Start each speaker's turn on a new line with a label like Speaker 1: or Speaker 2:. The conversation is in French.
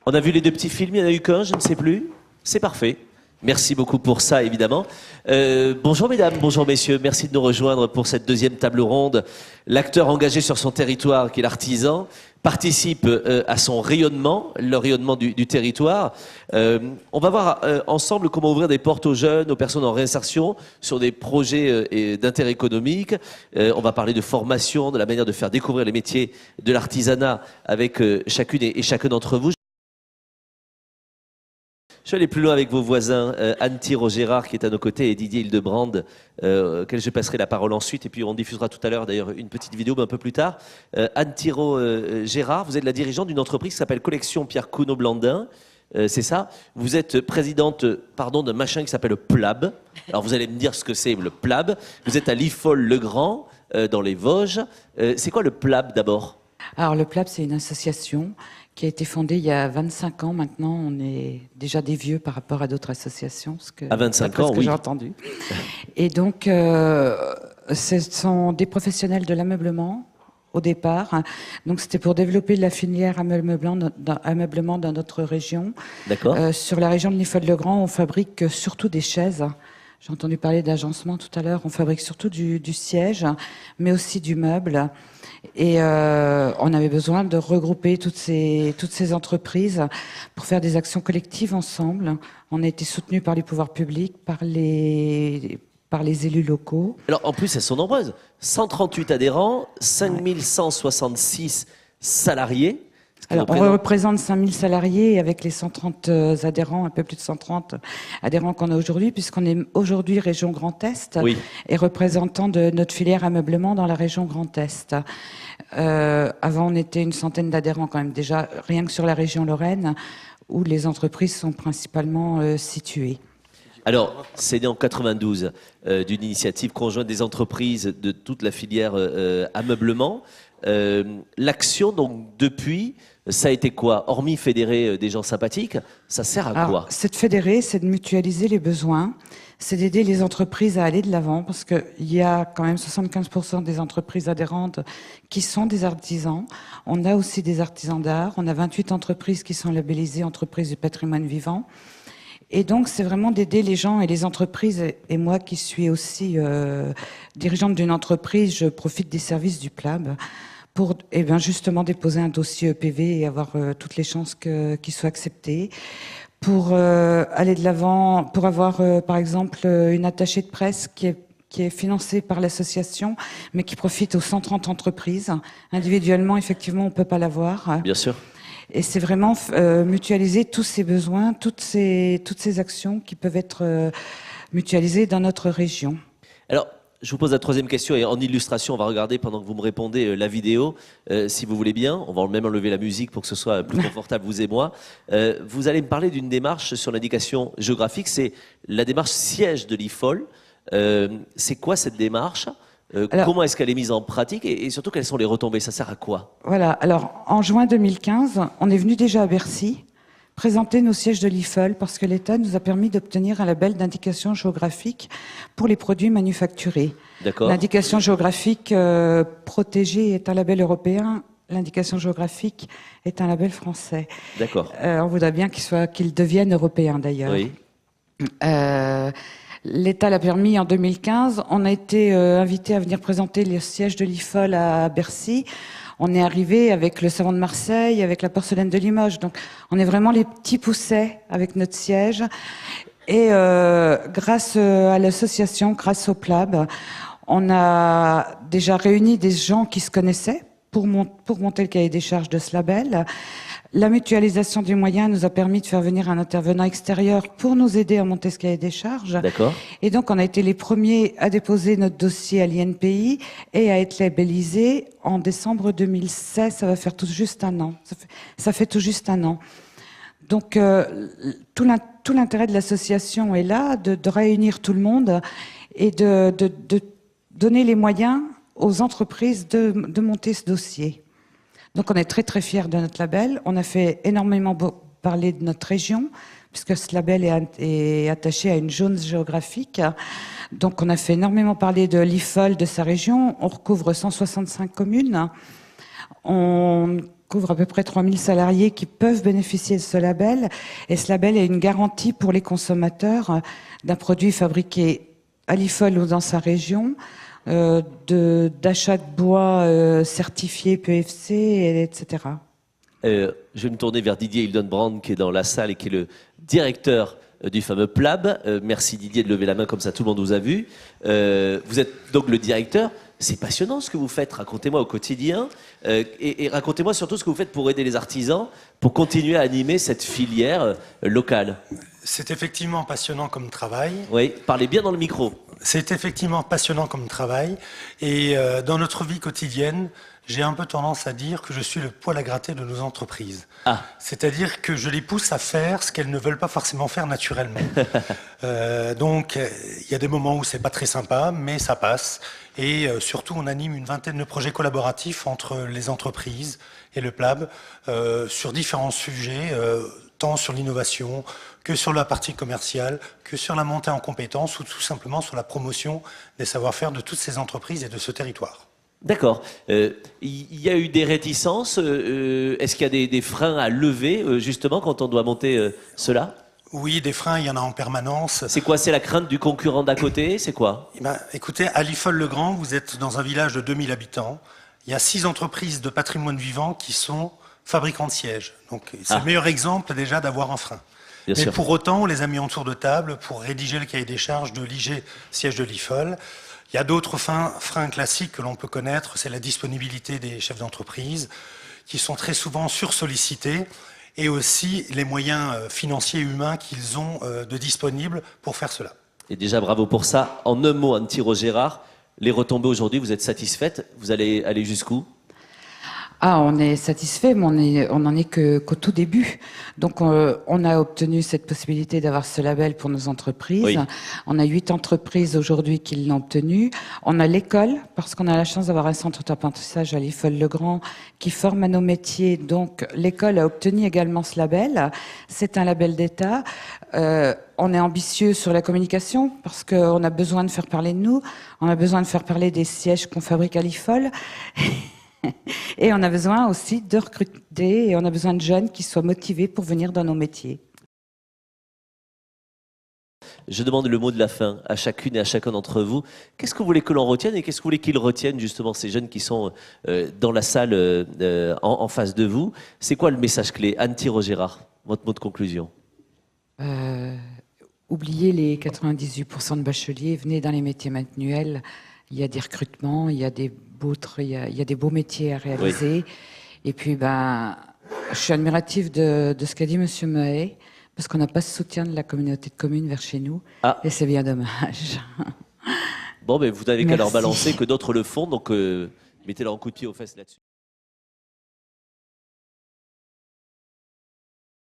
Speaker 1: On a vu les deux petits films, il n'y en a eu qu'un, je ne sais plus. C'est parfait. Merci beaucoup pour ça, évidemment. Bonjour mesdames, bonjour messieurs, merci de nous rejoindre pour cette deuxième table ronde. L'acteur engagé sur son territoire, qui est l'artisan, participe à son rayonnement, le rayonnement du territoire. On va voir ensemble comment ouvrir des portes aux jeunes, aux personnes en réinsertion, sur des projets d'intérêt économique. On va parler de formation, de la manière de faire découvrir les métiers de l'artisanat avec chacune et chacun d'entre vous. Je vais aller plus loin avec vos voisins, Anne Thiraud-Gérard qui est à nos côtés et Didier Hildebrand, auquel je passerai la parole ensuite. Et puis on diffusera tout à l'heure d'ailleurs une petite vidéo, mais un peu plus tard. Anne Thiraud-Gérard, vous êtes la dirigeante d'une entreprise qui s'appelle Collection Pierre Cuneau-Blandin. C'est ça. Vous êtes présidente, d'un machin qui s'appelle le PLAB. Alors vous allez me dire ce que c'est le PLAB. Vous êtes à Liffol-le-Grand, dans les Vosges. C'est quoi le PLAB d'abord?
Speaker 2: Alors le PLAB, c'est une association qui a été fondée il y a 25 ans maintenant. On est déjà des vieux par rapport à d'autres associations.
Speaker 1: À 25 ans,
Speaker 2: ce que j'ai entendu. Et donc, ce sont des professionnels de l'ameublement au départ. Donc c'était pour développer la filière ameublement dans notre région.
Speaker 1: D'accord.
Speaker 2: Sur la région de Liffol-le-Grand, on fabrique surtout des chaises. J'ai entendu parler d'agencement tout à l'heure. On fabrique surtout du siège, mais aussi du meuble. Et on avait besoin de regrouper toutes ces entreprises pour faire des actions collectives ensemble. On a été soutenus par les pouvoirs publics, par les élus locaux.
Speaker 1: Alors en plus, elles sont nombreuses. 138 adhérents, 5166 salariés.
Speaker 2: Alors, on représente 5000 salariés avec les 130 adhérents, un peu plus de 130 adhérents qu'on a aujourd'hui, puisqu'on est aujourd'hui région Grand Est et représentant de notre filière ameublement dans la région Grand Est. Avant, on était une centaine d'adhérents quand même déjà, rien que sur la région Lorraine, où les entreprises sont principalement situées.
Speaker 1: Alors, c'est né en 92 d'une initiative conjointe des entreprises de toute la filière ameublement. L'action, donc, depuis, ça a été quoi? Hormis fédérer des gens sympathiques, ça sert à quoi?
Speaker 2: C'est de fédérer, c'est de mutualiser les besoins, c'est d'aider les entreprises à aller de l'avant, parce qu'il y a quand même 75% des entreprises adhérentes qui sont des artisans. On a aussi des artisans d'art, on a 28 entreprises qui sont labellisées entreprises du patrimoine vivant. Et donc, c'est vraiment d'aider les gens et les entreprises. Et moi, qui suis aussi dirigeante d'une entreprise, je profite des services du PLAB pour justement déposer un dossier EPV et avoir toutes les chances qu'il soit accepté. Pour aller de l'avant, pour avoir, par exemple, une attachée de presse qui est financée par l'association, mais qui profite aux 130 entreprises. Individuellement, effectivement, on ne peut pas l'avoir.
Speaker 1: Bien sûr.
Speaker 2: Et c'est vraiment mutualiser tous ces besoins, toutes ces actions qui peuvent être mutualisées dans notre région.
Speaker 1: Alors, je vous pose la troisième question et en illustration, on va regarder pendant que vous me répondez la vidéo, si vous voulez bien. On va même enlever la musique pour que ce soit plus confortable, vous et moi. Vous allez me parler d'une démarche sur l'indication géographique. C'est la démarche siège de l'IFOL. C'est quoi cette démarche ? Comment est-ce qu'elle est mise en pratique et surtout quelles sont les retombées? Ça sert à quoi?
Speaker 2: Voilà, alors en juin 2015, on est venu déjà à Bercy présenter nos sièges de l'IFOL parce que l'État nous a permis d'obtenir un label d'indication géographique pour les produits manufacturés.
Speaker 1: D'accord.
Speaker 2: L'indication géographique protégée est un label européen, l'indication géographique est un label français.
Speaker 1: D'accord.
Speaker 2: On voudrait bien qu'il devienne européen d'ailleurs.
Speaker 1: Oui.
Speaker 2: L'État l'a permis en 2015. On a été invité à venir présenter les sièges de l'IFOL à Bercy. On est arrivé avec le savon de Marseille, avec la porcelaine de Limoges. Donc, on est vraiment les petits poussets avec notre siège. Et grâce à l'association, grâce au PLAB, on a déjà réuni des gens qui se connaissaient pour monter le cahier des charges de ce label. La mutualisation des moyens nous a permis de faire venir un intervenant extérieur pour nous aider à monter ce cahier des charges.
Speaker 1: D'accord.
Speaker 2: Et donc, on a été les premiers à déposer notre dossier à l'INPI et à être labellisé en décembre 2016. Ça va faire tout juste un an. Ça fait tout juste un an. Donc, tout l'intérêt de l'association est là, de réunir tout le monde et de donner les moyens aux entreprises de monter ce dossier. Donc on est très très fiers de notre label. On a fait énormément parler de notre région, puisque ce label est attaché à une zone géographique. Donc on a fait énormément parler de l'IFOL, de sa région. On recouvre 165 communes. On couvre à peu près 3000 salariés qui peuvent bénéficier de ce label. Et ce label est une garantie pour les consommateurs d'un produit fabriqué à l'IFOL ou dans sa région, d'achat de bois certifié PEFC, etc.
Speaker 1: Je vais me tourner vers Didier Hildenbrand qui est dans la salle et qui est le directeur du fameux PLAB. Merci Didier de lever la main comme ça tout le monde vous a vu. Vous êtes donc le directeur. C'est passionnant ce que vous faites, racontez-moi au quotidien et racontez-moi surtout ce que vous faites pour aider les artisans, pour continuer à animer cette filière locale.
Speaker 3: C'est effectivement passionnant comme travail.
Speaker 1: Oui, parlez bien dans le micro.
Speaker 3: C'est effectivement passionnant comme travail et dans notre vie quotidienne, j'ai un peu tendance à dire que je suis le poil à gratter de nos entreprises.
Speaker 1: Ah.
Speaker 3: C'est-à-dire que je les pousse à faire ce qu'elles ne veulent pas forcément faire naturellement. Donc, il y a des moments où c'est pas très sympa, mais ça passe. Et surtout, on anime une vingtaine de projets collaboratifs entre les entreprises et le PLAB sur différents sujets, tant sur l'innovation que sur la partie commerciale, que sur la montée en compétences ou tout simplement sur la promotion des savoir-faire de toutes ces entreprises et de ce territoire.
Speaker 1: D'accord. Il y a eu des réticences. Est-ce qu'il y a des freins à lever, justement, quand on doit monter cela?
Speaker 3: Oui, des freins, il y en a en permanence.
Speaker 1: C'est quoi? C'est la crainte du concurrent d'à côté? C'est quoi?
Speaker 3: Eh ben, écoutez, à l'IFOL-le-Grand, vous êtes dans un village de 2000 habitants. Il y a 6 entreprises de patrimoine vivant qui sont fabricants de sièges. Donc, c'est le meilleur exemple déjà d'avoir un frein.
Speaker 1: Bien
Speaker 3: Mais
Speaker 1: sûr.
Speaker 3: pour autant, on les a mis en tour de table pour rédiger le cahier des charges de l'IG, siège de l'IFOL. Il y a d'autres freins classiques que l'on peut connaître, c'est la disponibilité des chefs d'entreprise, qui sont très souvent sursollicités, et aussi les moyens financiers et humains qu'ils ont de disponibles pour faire cela.
Speaker 1: Et déjà, bravo pour ça. En un mot, Anne-Thiro Gérard, les retombées aujourd'hui, vous êtes satisfaite? Vous allez aller jusqu'où?
Speaker 2: Ah, on est satisfait, mais on n'en est qu'au tout début. Donc, on a obtenu cette possibilité d'avoir ce label pour nos entreprises.
Speaker 1: Oui.
Speaker 2: On a 8 entreprises aujourd'hui qui l'ont obtenu. On a l'école, parce qu'on a la chance d'avoir un centre d'apprentissage à l'IFOL-le-Grand qui forme à nos métiers. Donc, l'école a obtenu également ce label. C'est un label d'État. On est ambitieux sur la communication parce qu'on a besoin de faire parler de nous. On a besoin de faire parler des sièges qu'on fabrique à l'IFOL. Et on a besoin aussi de recruter et on a besoin de jeunes qui soient motivés pour venir dans nos métiers.
Speaker 1: Je demande le mot de la fin à chacune et à chacun d'entre vous. Qu'est-ce que vous voulez que l'on retienne et qu'est-ce que vous voulez qu'ils retiennent justement ces jeunes qui sont dans la salle en face de vous? C'est quoi le message clé? Anne-Thiro Gérard, votre mot de conclusion.
Speaker 2: Oubliez les 98% de bacheliers, venez dans les métiers manuels. Il y a des recrutements, il y a des beaux métiers à réaliser. Oui. Et puis, je suis admirative de ce qu'a dit Monsieur Mahé, parce qu'on n'a pas ce soutien de la communauté de communes vers chez nous. Ah. Et c'est bien dommage.
Speaker 1: Bon, vous n'avez qu'à leur balancer que d'autres le font, donc mettez leur un coup de pied aux fesses là-dessus.